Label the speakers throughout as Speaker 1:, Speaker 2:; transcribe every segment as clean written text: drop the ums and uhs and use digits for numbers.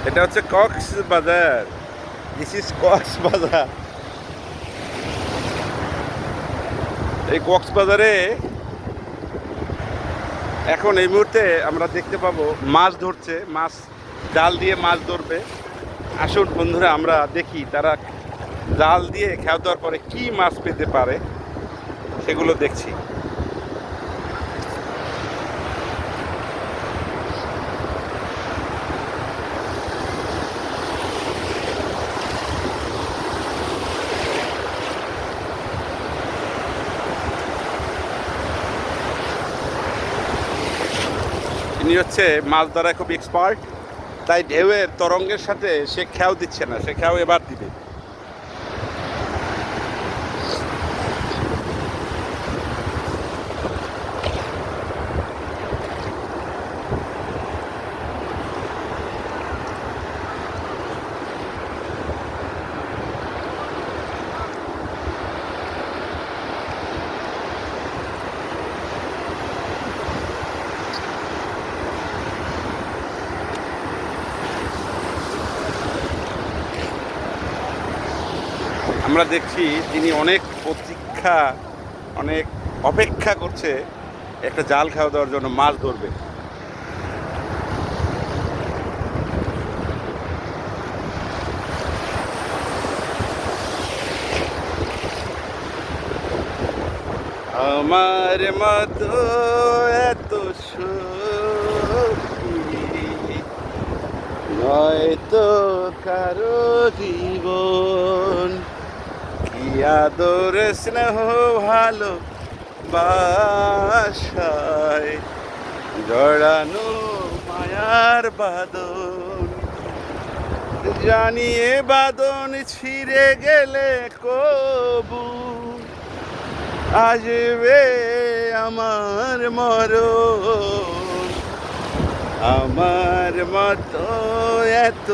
Speaker 1: এটা হচ্ছে Cox's Bazar. This is Cox's Bazar. এই কক্সবাজারে এখন এই মুহূর্তে আমরা দেখতে পাবো মাছ ধরছে, মাছ জাল দিয়ে মাছ ধরবে। আসুন বন্ধুরা, আমরা দেখি তারা জাল দিয়ে খেয়া দেওয়ার পরে কি মাছ পেতে পারে, সেগুলো দেখছি। ইনি হচ্ছে মাছ ধরায় খুব এক্সপার্ট, তাই ঢেউয়ের তরঙ্গের সাথে সে খেয়াও দিচ্ছে না, সে খেয়াও এবার দিবে। আমরা দেখছি তিনি অনেক অপেক্ষা করছে একটা জাল খাওয়া দেওয়ার জন্য, মাছ ধরবে। আমার মতো এত সুখী নয়তো কারো জীবন, কি আদর স্নেহ ভালো বাসায় জড়ানো মায়ার বাদন। জানিয়ে বাদন ছিঁড়ে গেলে কবু আসবে আমার মরণ। আমার মতো এত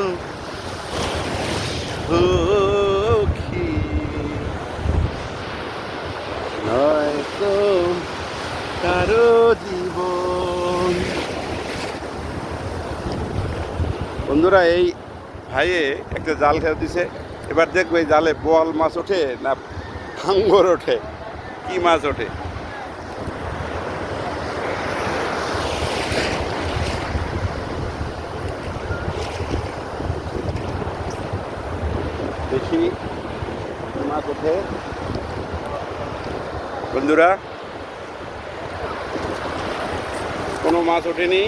Speaker 1: সুখী নয়তো কারো জীবন। বন্ধুরা, এই ভাইয়ে একটা জাল খেয়ে দিছে। এবার দেখবো এই জালে বোয়াল মাছ ওঠে না ভাঙ্গর ওঠে, কি মাছ ওঠে। দেখি মাছ ওঠে। বন্ধুরা, কোনো মাছ ওঠেনি।